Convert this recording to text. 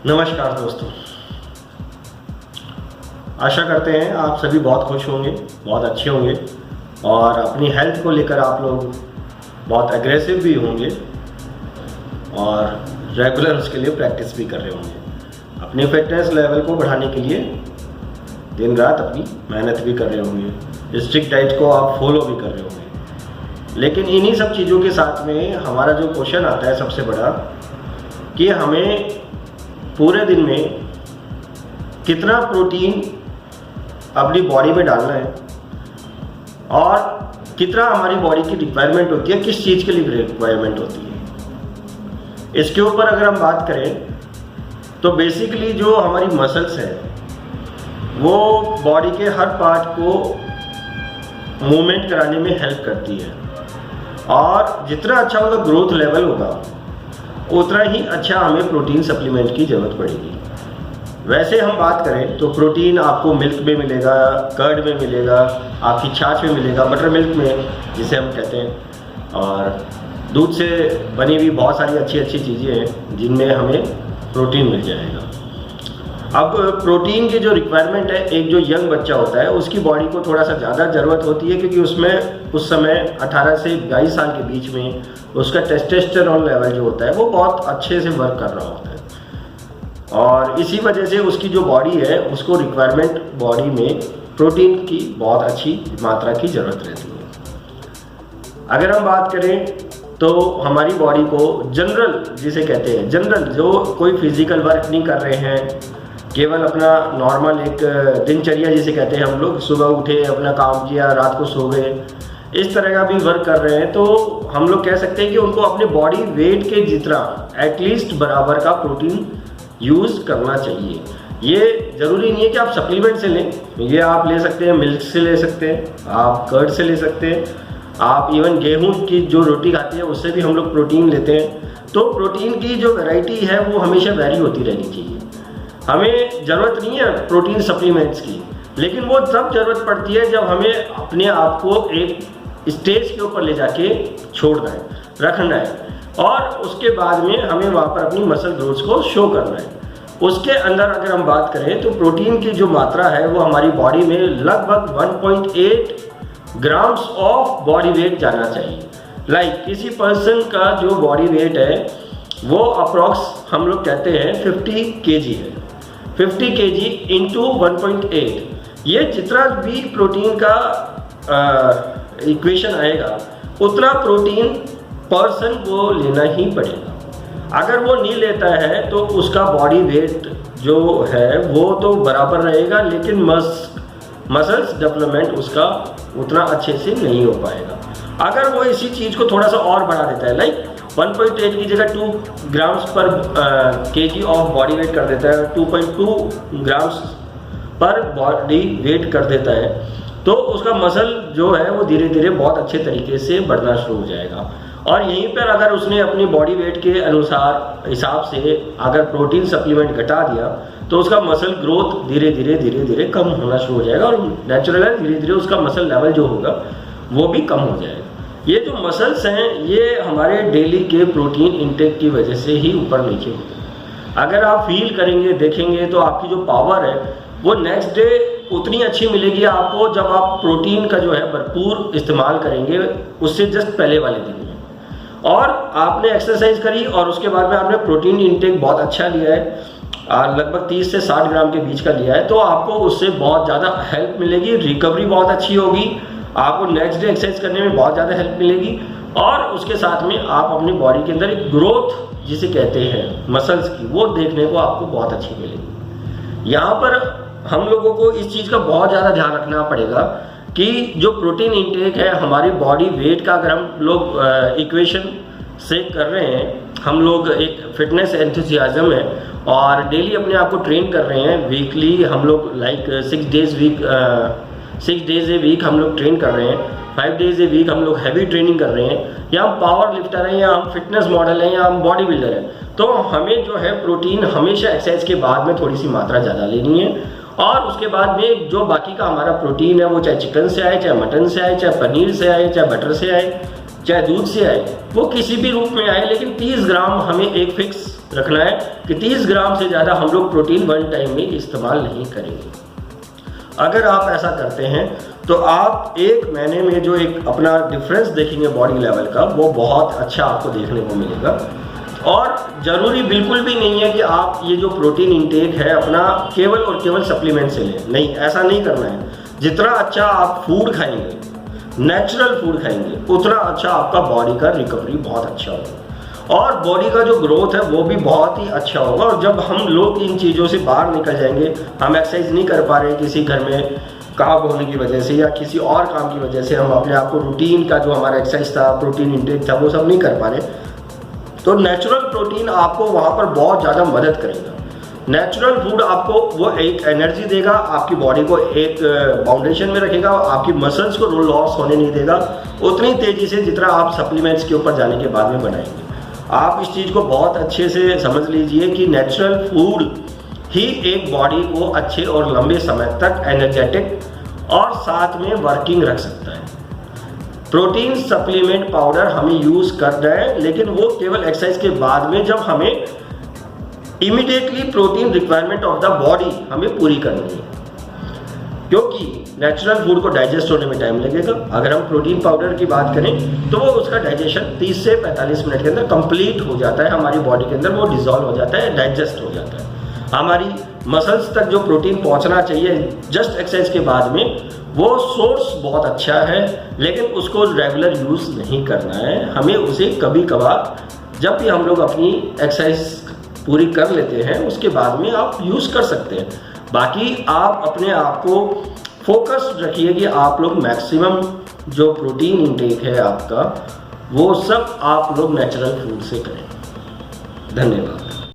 नमस्कार दोस्तों, आशा करते हैं आप सभी बहुत खुश होंगे, बहुत अच्छे होंगे और अपनी हेल्थ को लेकर आप लोग बहुत एग्रेसिव भी होंगे और रेगुलर उसके लिए प्रैक्टिस भी कर रहे होंगे। अपनी फिटनेस लेवल को बढ़ाने के लिए दिन रात अपनी मेहनत भी कर रहे होंगे, स्ट्रिक्ट डाइट को आप फॉलो भी कर रहे होंगे। लेकिन इन्हीं सब चीज़ों के साथ में हमारा जो क्वेश्चन आता है सबसे बड़ा कि हमें पूरे दिन में कितना प्रोटीन अपनी बॉडी में डालना है और कितना हमारी बॉडी की रिक्वायरमेंट होती है, किस चीज़ के लिए रिक्वायरमेंट होती है। इसके ऊपर अगर हम बात करें तो बेसिकली जो हमारी मसल्स है वो बॉडी के हर पार्ट को मूवमेंट कराने में हेल्प करती है और जितना अच्छा उनका ग्रोथ लेवल होगा उतना ही अच्छा हमें प्रोटीन सप्लीमेंट की ज़रूरत पड़ेगी। वैसे हम बात करें तो प्रोटीन आपको मिल्क में मिलेगा, कर्ड में मिलेगा, आपकी छाछ में मिलेगा, बटर मिल्क में जिसे हम कहते हैं, और दूध से बनी हुई बहुत सारी अच्छी अच्छी चीज़ें हैं जिनमें हमें प्रोटीन मिल जाएगा। अब प्रोटीन की जो रिक्वायरमेंट है, एक जो यंग बच्चा होता है उसकी बॉडी को थोड़ा सा ज़्यादा ज़रूरत होती है क्योंकि उसमें उस समय 18 से 22 साल के बीच में उसका टेस्टोस्टेरोन लेवल जो होता है वो बहुत अच्छे से वर्क कर रहा होता है और इसी वजह से उसकी जो बॉडी है उसको रिक्वायरमेंट बॉडी में प्रोटीन की बहुत अच्छी मात्रा की ज़रूरत रहती है। अगर हम बात करें तो हमारी बॉडी को जनरल जिसे कहते हैं, जनरल जो कोई फिजिकल वर्क नहीं कर रहे हैं, केवल अपना नॉर्मल एक दिनचर्या जिसे कहते हैं, हम लोग सुबह उठे अपना काम किया रात को सो गए, इस तरह का भी वर्क कर रहे हैं, तो हम लोग कह सकते हैं कि उनको अपने बॉडी वेट के जितना एटलीस्ट बराबर का प्रोटीन यूज़ करना चाहिए। ये ज़रूरी नहीं है कि आप सप्लीमेंट से लें, ये आप ले सकते हैं मिल्क से ले सकते हैं, आप कर्ड से ले सकते हैं, आप इवन गेहूं की जो रोटी खाते हैं उससे भी हम लोग प्रोटीन लेते हैं। तो प्रोटीन की जो वैरायटी है वो हमेशा वैरी होती रहनी चाहिए। हमें ज़रूरत नहीं है प्रोटीन सप्लीमेंट्स की, लेकिन वो तब ज़रूरत पड़ती है जब हमें अपने आप को एक स्टेज के ऊपर ले जाके छोड़ना है, रखना है और उसके बाद में हमें वहाँ पर अपनी मसल ग्रोथ को शो करना है। उसके अंदर अगर हम बात करें तो प्रोटीन की जो मात्रा है वो हमारी बॉडी में लगभग 1.8 ग्राम्स ऑफ बॉडी वेट जाना चाहिए। किसी पर्सन का जो बॉडी वेट है वो अप्रॉक्स हम लोग कहते हैं 50 kg है। 50 kg इंटू 1.8, ये जितना भी प्रोटीन का इक्वेशन आएगा उतना प्रोटीन पर्सन को लेना ही पड़ेगा। अगर वो नहीं लेता है तो उसका बॉडी वेट जो है वो तो बराबर रहेगा, लेकिन मसल्स डेवलपमेंट उसका उतना अच्छे से नहीं हो पाएगा। अगर वो इसी चीज़ को थोड़ा सा और बढ़ा देता है, 1.8 की जगह 2 ग्राम्स पर केजी ऑफ बॉडी वेट कर देता है, 2.2 ग्राम्स पर बॉडी वेट कर देता है, तो उसका मसल जो है वो धीरे धीरे बहुत अच्छे तरीके से बढ़ना शुरू हो जाएगा। और यहीं पर अगर उसने अपनी बॉडी वेट के अनुसार हिसाब से अगर प्रोटीन सप्लीमेंट घटा दिया तो उसका मसल ग्रोथ धीरे धीरे कम होना शुरू हो जाएगा और नेचुरल है धीरे धीरे उसका मसल लेवल जो होगा वो भी कम हो जाएगा। ये जो मसल्स हैं ये हमारे डेली के प्रोटीन इंटेक की वजह से ही ऊपर नीचे होते हैं। अगर आप फील करेंगे देखेंगे तो आपकी जो पावर है वो नेक्स्ट डे उतनी अच्छी मिलेगी आपको जब आप प्रोटीन का जो है भरपूर इस्तेमाल करेंगे उससे जस्ट पहले वाले दिन में, और आपने एक्सरसाइज करी और उसके बाद में आपने प्रोटीन इंटेक बहुत अच्छा लिया है, लगभग 30 से 60 ग्राम के बीच का लिया है, तो आपको उससे बहुत ज़्यादा हेल्प मिलेगी, रिकवरी बहुत अच्छी होगी, आपको नेक्स्ट डे एक्सरसाइज करने में बहुत ज़्यादा हेल्प मिलेगी और उसके साथ में आप अपनी बॉडी के अंदर एक ग्रोथ जिसे कहते हैं मसल्स की वो देखने को आपको बहुत अच्छी मिलेगी। यहाँ पर हम लोगों को इस चीज़ का बहुत ज़्यादा ध्यान रखना पड़ेगा कि जो प्रोटीन इंटेक है हमारी बॉडी वेट का अगर हम लोग इक्वेशन से कर रहे हैं, हम लोग एक फिटनेस एंथुसियाज्म है और डेली अपने आप को ट्रेन कर रहे हैं, वीकली हम लोग 6 डेज ए वीक हम लोग ट्रेन कर रहे हैं, 5 डेज ए वीक हम लोग हैवी ट्रेनिंग कर रहे हैं, या हम पावर लिफ्टर हैं या हम फिटनेस मॉडल हैं या हम बॉडी बिल्डर हैं, तो हमें जो है प्रोटीन हमेशा एक्सरसाइज के बाद में थोड़ी सी मात्रा ज़्यादा लेनी है और उसके बाद में जो बाकी का हमारा प्रोटीन है, वो चाहे चिकन से आए, चाहे मटन से आए, चाहे पनीर से आए, चाहे बटर से आए, चाहे दूध से आए, वो किसी भी रूप में आए, लेकिन 30 ग्राम हमें एक फिक्स रखना है कि 30 ग्राम से ज़्यादा हम लोग प्रोटीन वन टाइम में इस्तेमाल नहीं करेंगे। अगर आप ऐसा करते हैं तो आप एक महीने में जो एक अपना डिफरेंस देखेंगे बॉडी लेवल का, वो बहुत अच्छा आपको देखने को मिलेगा। और ज़रूरी बिल्कुल भी नहीं है कि आप ये जो प्रोटीन इंटेक है अपना केवल और केवल सप्लीमेंट से लें, नहीं, ऐसा नहीं करना है। जितना अच्छा आप फूड खाएंगे, नेचुरल फूड खाएंगे, उतना अच्छा आपका बॉडी का रिकवरी बहुत अच्छा होगा और बॉडी का जो ग्रोथ है वो भी बहुत ही अच्छा होगा। और जब हम लोग इन चीज़ों से बाहर निकल जाएंगे, हम एक्सरसाइज नहीं कर पा रहे किसी घर में काम होने की वजह से या किसी और काम की वजह से, हम अपने आप को रूटीन का जो हमारा एक्सरसाइज था, प्रोटीन इंटेक था, वो सब नहीं कर पा रहे, तो नेचुरल प्रोटीन आपको वहाँ पर बहुत ज़्यादा मदद करेगा। नेचुरल फूड आपको वो एक एनर्जी देगा, आपकी बॉडी को एक फाउंडेशन में रखेगा, आपकी मसल्स को लॉस होने नहीं देगा उतनी तेज़ी से जितना आप सप्लीमेंट्स के ऊपर जाने के बाद में बनाएंगे। आप इस चीज़ को बहुत अच्छे से समझ लीजिए कि नेचुरल फूड ही एक बॉडी को अच्छे और लंबे समय तक एनर्जेटिक और साथ में वर्किंग रख सकता है। प्रोटीन सप्लीमेंट पाउडर हमें यूज़ कर रहे हैं, लेकिन वो केवल एक्सरसाइज के बाद में, जब हमें immediately protein requirement of the body हमें पूरी करनी है, क्योंकि नेचुरल फूड को डाइजेस्ट होने में टाइम लगेगा। अगर हम प्रोटीन पाउडर की बात करें तो वो उसका डाइजेशन 30 से 45 मिनट के अंदर कंप्लीट हो जाता है, हमारी बॉडी के अंदर वो डिसॉल्व हो जाता है, डाइजेस्ट हो जाता है। हमारी मसल्स तक जो प्रोटीन पहुंचना चाहिए जस्ट एक्सरसाइज के बाद में, वो सोर्स बहुत अच्छा है, लेकिन उसको रेगुलर यूज़ नहीं करना है। हमें उसे कभी कभार, जब भी हम लोग अपनी एक्सरसाइज पूरी कर लेते हैं, उसके बाद में आप यूज़ कर सकते हैं। बाकी आप अपने आप को फोकस रखिए कि आप लोग मैक्सिमम जो प्रोटीन इंटेक है आपका, वो सब आप लोग नेचुरल फूड से करें। धन्यवाद।